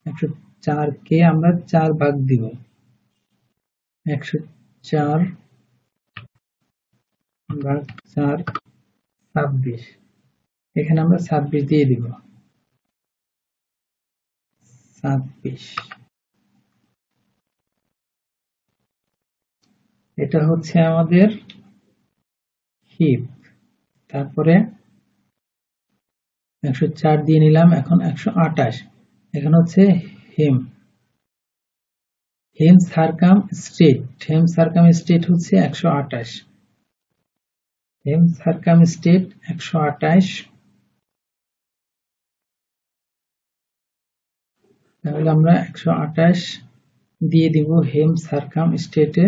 104 কে আমরা 4 ভাগ দিব, 104 ভাগ 4 26, এখানে আমরা 26 দিয়ে দিব, 26। এটা হচ্ছে আমাদের হিপ। তারপরে 104 দিয়ে নিলাম, এখন 128, এখানে হচ্ছে হেম সারকাম স্টেট হচ্ছে 128, হেম সারকাম স্টেট 128। তাহলে আমরা 128 দিয়ে দিব হেম সারকাম স্টেটে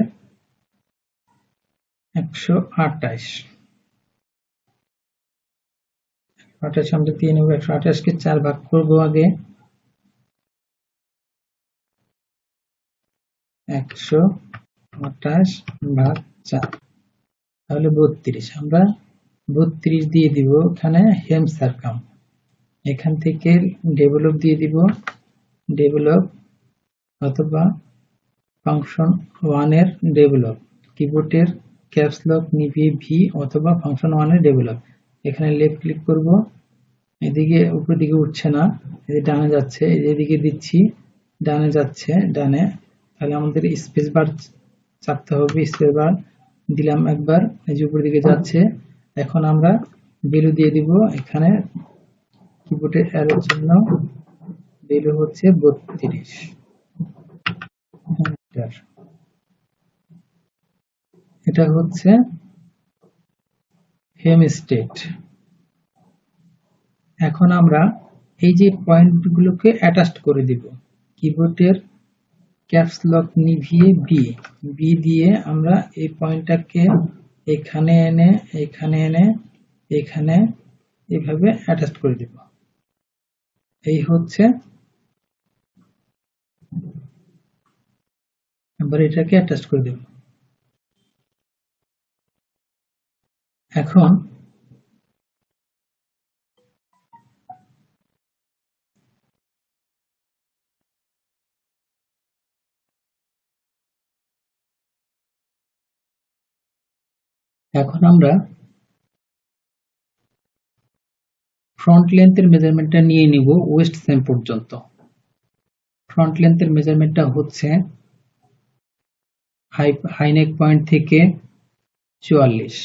128 আমরা দিয়ে নেব। 128 কে 4 ভাগ করব আগে, 128 ভাগ 4, তাহলে 32। আমরা 32 দিয়ে দিব এখানে হেম সারকাম, এখান থেকে ডেভেলপ দিয়ে দিব, ডেভেলপ অথবা ফাংশন 1 এর ডেভেলপ, কিবোর্ডের ক্যাপস লক নিভিয়ে ভি অথবা ফাংশন 1 এর ডেভেলপ। এখানে লেফট ক্লিক করব, এদিকে উপর দিকে উঠছে না, এদিকে ডানে যাচ্ছে, এদিকে দিচ্ছি ডানে যাচ্ছে, ডানে, তাহলে আমাদের স্পেস বার চাপতে হবে, স্পেস বার দিলাম একবার, এই যে উপর দিকে যাচ্ছে। এখন আমরা ভ্যালু দিয়ে দিব, এখানে কিবোর্ডের অ্যারোর জন্য ভ্যালু হচ্ছে 32 মিটার। এটা হচ্ছে হেম স্টেট। এখন আমরা এই যে পয়েন্টগুলোকে অ্যাটাচ করে দিব, কিবোর্ডের ক্যাপস লক নিভিয়ে বি দিয়ে আমরা এই পয়েন্টটাকে এখানে এনে এখানে এইভাবে অ্যাটাচ করে দিব। এই হচ্ছে, এবার এটাকে অ্যাটাচ করে দেব। এখন আমরা ফ্রন্ট লেন্থের মেজারমেন্টটা নিয়ে নিব ওয়েস্ট সেম পর্যন্ত। ফ্রন্ট লেন্থের মেজারমেন্টটা হচ্ছে হাই নেক পয়েন্ট থেকে 44।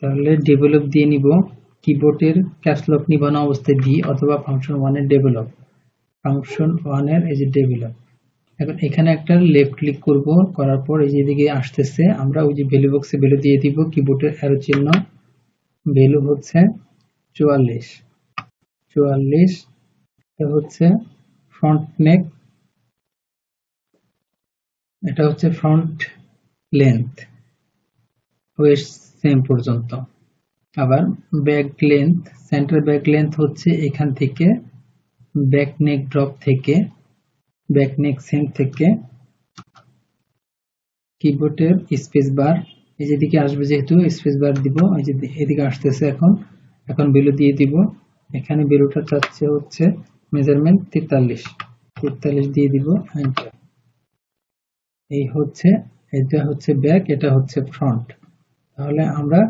তাহলে ডেভেলপ দিয়ে নিব, কিবোর্ডের ক্যাপস লক নিবানো অবস্থায় ভি অথবা ফাংশন 1 এর ডেভেলপ, ফাংশন 1 এর এই যে ডেভেলপ। এখন এখানে একটা লেফট ক্লিক করব, করার পর এই যে এদিকে আসতেছে, আমরা ওই যে ভ্যালু বক্সে ভ্যালু দিয়ে দিব, কিবোর্ডের অ্যারো চিহ্ন, ভ্যালু হচ্ছে 44। এটা হচ্ছে ফ্রন্ট নেক, এটা হচ্ছে ফ্রন্ট লেন্থ ওয়েস্ট সেম পর্যন্ত। আবার back length, centre back length হচ্ছে এখান থেকে ব্যাক নেক ড্রপ থেকে ব্যাক নেক সেম থেকে কিবোর্ডের স্পেস বার এই যেদিকে আসবে, যেহেতু স্পেস বার দিব, এই যে এদিকে আসতেছে, এখন ভ্যালু দিয়ে দিব। এখানে ভ্যালুটা চাচ্ছে হচ্ছে মেজারমেন্ট 43 দিয়ে দিব, এন্টার। এই হচ্ছে, এটা হচ্ছে ব্যাক, এটা হচ্ছে ফ্রন্ট। তাহলে আমরা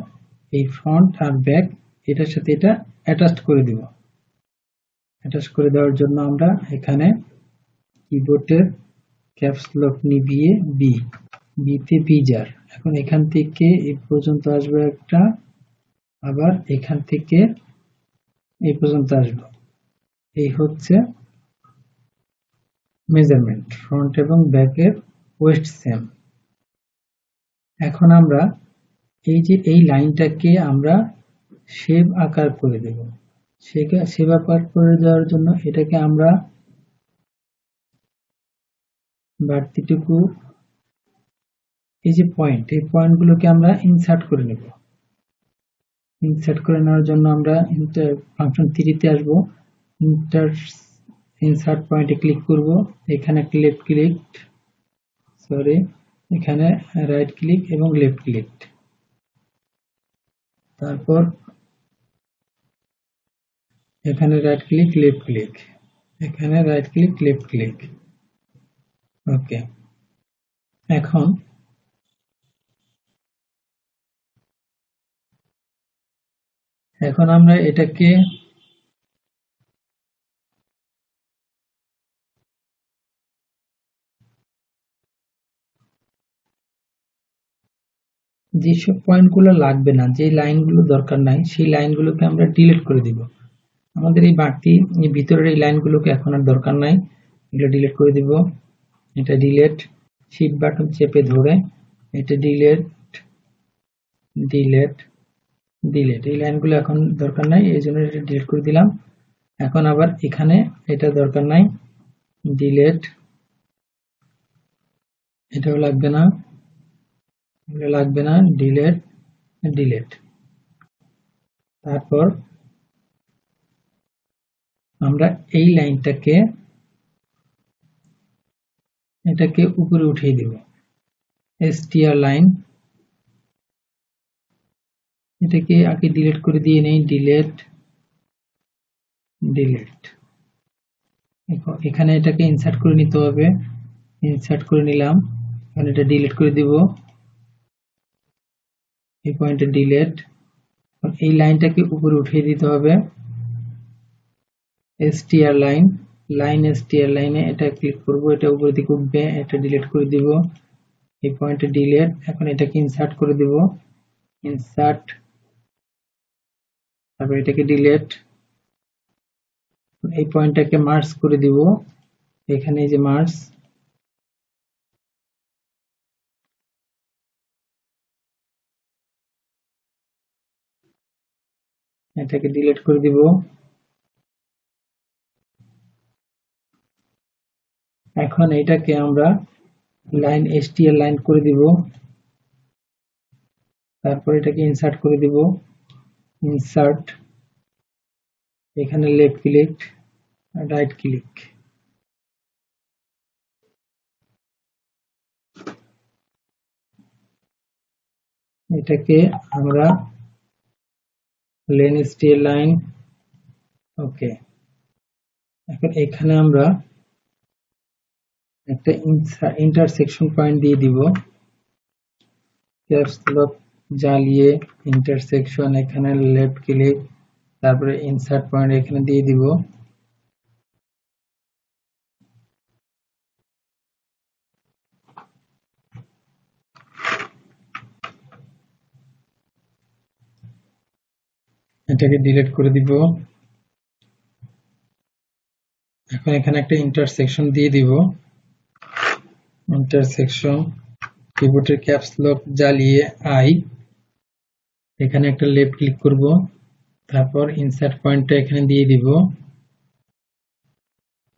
এই ফ্রন্ট আর ব্যাক এটার সাথে এটা অ্যাটাচ করে দিব। অ্যাটাচ করে দেওয়ার জন্য আমরা এখানে কিবোর্ডের ক্যাপস লক নিভিয়ে বিতে বিজার, এখন এখান থেকে এই পর্যন্ত আসবে একটা আবার এখান থেকে এই পর্যন্ত আসবো। এই হচ্ছে মেজারমেন্ট, ফ্রন্ট এবং ব্যাকের ওয়েস্ট সেম। এখন আমরা এই যে এই লাইনটাকে আমরা শেপ আকার করে দেব। শেপ আকার করে দেওয়ার জন্য এটাকে আমরা বাড়তিটুকু এই যে পয়েন্ট, এই পয়েন্টগুলোকে আমরা ইনসার্ট করে নেব। ইনসার্ট করে নেওয়ার জন্য আমরা ফাংশন 3 তে আসবো, ইনসার্ট পয়েন্টে ক্লিক করব, এখানে একটা লেফট ক্লিক, এখানে রাইট ক্লিক এবং লেফট ক্লিক, তারপর এখানে রাইট ক্লিক লেফট ক্লিক, এখানে রাইট ক্লিক লেফট ক্লিক। ওকে, এখন আমরা এটাকে যেসব পয়েন্টগুলো লাগবে না, যে লাইনগুলো দরকার নাই, সেই লাইনগুলোকে আমরা ডিলিট করে দিব। আমাদের এই বাড়তি ভিতরের এই লাইনগুলোকে এখন আর দরকার নাই, এগুলো ডিলিট করে দিব। এটা ডিলিট, শিফট বাটন চেপে ধরে এটা ডিলিট ডিলিট ডিলিট, এই লাইনগুলো এখন দরকার নাই, এই জন্য এটা ডিলিট করে দিলাম। এখন আবার এখানে এটা দরকার নাই, ডিলিট, এটাও লাগবে না, এগুলো লাগবে না, ডিলিট ডিলিট। তারপর আমরা এই লাইনটাকে এটাকে উপরে উঠিয়ে দেব, str লাইন, এটাকে আগে ডিলিট করে দিয়ে নেই, ডিলিট ডিলিট। এখানে এটাকে ইনসার্ট করে নিতে হবে, ইনসার্ট করে নিলাম, এখন এটা ডিলিট করে দিব, এই পয়েন্টে ডিলিট। এই লাইনটাকে উপরে উঠিয়ে দিতে হবে, str লাইন, str লাইনে এটা ক্লিক করব, এটা উপরের দিকে উঠবে, এটা ডিলিট করে দিব, এই পয়েন্টে ডিলিট। এখন এটাকে ইনসার্ট করে দিব, ইনসার্ট, তারপর এটাকে ডিলিট, এই পয়েন্টটাকে মার্জ করে দিব, এখানে এই যে মার্জ, এটাকে ডিলিট করে দিব। এখন এটাকে আমরা লাইন str লাইন করে দিব, তারপর এটাকে ইনসার্ট করে দিব, ইনসার্ট, এখানে লেফট ক্লিক রাইট ক্লিক, এটাকে আমরা লেন str লাইন। ওকে, এখন এখানে আমরা একটা ইন্টারসেকশন পয়েন্ট দিয়ে দিব, ক্যাপস লক জ্বালিয়ে ইন্টারসেকশন, এখানে লেফট ক্লিক, তারপরে ইনসার্ট পয়েন্ট এখানে দিয়ে দিব। এটাকে ডিলিট করে দিব। এখন এখানে একটা ইন্টারসেকশন দিয়ে দিব, ইন্টারসেকশন, কিবোর্ডের ক্যাপস লক জ্বালিয়ে আই, এখানে একটা লেফট ক্লিক করব, তারপর ইনসার্ট পয়েন্টটা এখানে দিয়ে দিব।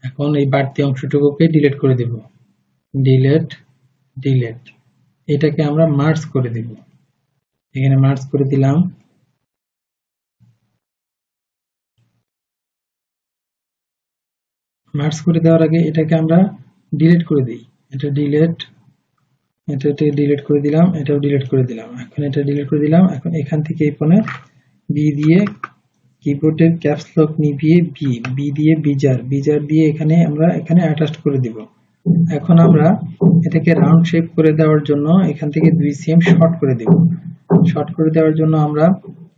এখন এই বাড়তি অংশটুকুকে ডিলিট করে দিব, ডিলিট ডিলিট। এটাকে আমরা মার্জ করে দিব, এখানে মার্জ করে দিলাম। মার্জ করে দেওয়ার আগে এটাকে আমরা ডিলিট করে দিই, এটা ডিলিট, এটাকে ডিলিট করে দিলাম, এটাও ডিলিট করে দিলাম। এখন এটা ডিলিট করে দিলাম। এখন এখান থেকে এই কোণে বি দিয়ে কিবোর্ডের ক্যাপস লক নিভিয়ে বি দিয়ে বিজার দিয়ে এখানে আমরা এখানে অ্যাটাচ করে দিব। এখন আমরা এটাকে রাউন্ড শেপ করে দেওয়ার জন্য এখান থেকে 2 cm শর্ট করে দেব। শর্ট করে দেওয়ার জন্য আমরা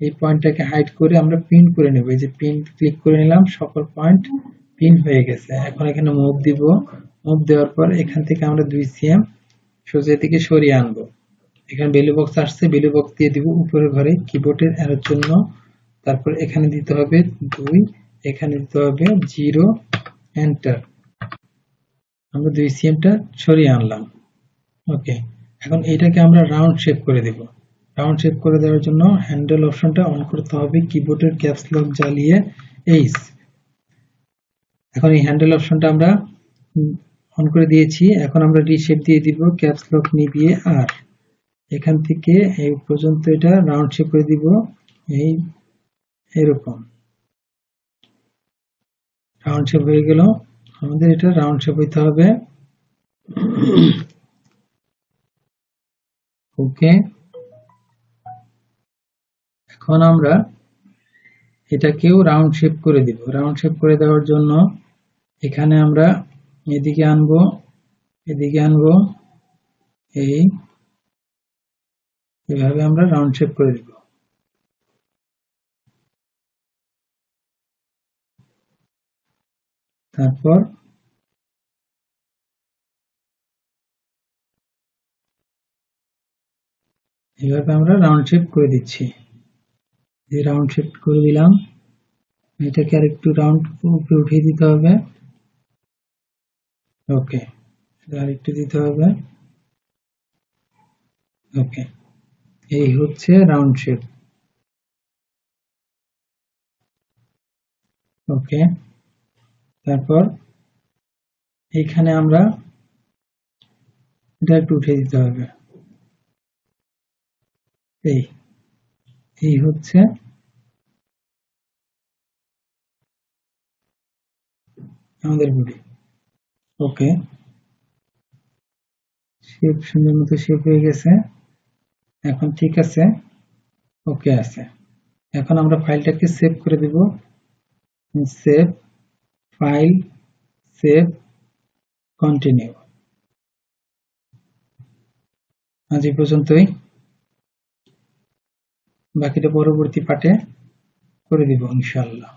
এই পয়েন্টটাকে হাইড করে আমরা পিন করে নেব, এই যে পিন ক্লিক করে নিলাম, সকল পয়েন্ট পিন হয়ে গেছে। এখন এখানে মুভ দিব, মুভ দেওয়ার পর এখান থেকে আমরা 2 cm সোজা দিকে সরিয়ে আনবো। এখানে ভ্যালু বক্স আসছে, ভ্যালু বক্স দিয়ে দিব উপরের ঘরে কিবোর্ডের অ্যারোর জন্য। তারপর এখানে দিতে হবে 2, এখানে দিতে হবে 0, এন্টার। আমরা 2 সিএমটা সরিয়ে আনলাম। ওকে, এখন এটাকে আমরা রাউন্ড শেপ করে দেব। রাউন্ড শেপ করে দেওয়ার জন্য হ্যান্ডেল অপশনটা অন করতে হবে, কিবোর্ডের ক্যাপস লক জ্বালিয়ে এইচ। এখন এই হ্যান্ডেল অপশনটা আমরা অন করে দিয়েছি। এখন আমরা রিশেপ দিয়ে দিব, ক্যাপস লক নিভিয়ে আর এখান থেকে এই পর্যন্ত এটা রাউন্ড শেপ করে দিব, এই এরকম রাউন্ড শেপ হয়ে গেল। আমাদের এটা রাউন্ড শেপ হইতে হবে। ওকে, এখন আমরা এটাকেও রাউন্ড শেপ করে দিব। রাউন্ড শেপ করে দেওয়ার জন্য এখানে আমরা এদিকে আনবো, এদিকে আনবো, এইভাবে আমরা রাউন্ড শেপ করে দিব। তারপর এইভাবে আমরা রাউন্ড শেপ করে দিচ্ছি। এই রাউন্ড শেপ করে দিলাম। এটাকে আর একটু রাউন্ড উপরে উঠিয়ে দিতে হবে। ওকে, আর একটু দিতে হবে। ওকে, এই হচ্ছে রাউন্ড শেপ। ওকে, তারপর এইখানে আমরা এটা একটু উঠিয়ে দিতে হবে। এই হচ্ছে আমাদের বডি। ওকে, শেপ সুন্দর মতো শেপ হয়ে গেছে, এখন ঠিক আছে, ওকে আছে। এখন আমরা ফাইলটাকে সেভ করে দেব। Save file, save, continue. আজ এই পর্যন্তই, বাকিটা পরবর্তী পার্টে করে দিব ইনশাআল্লাহ।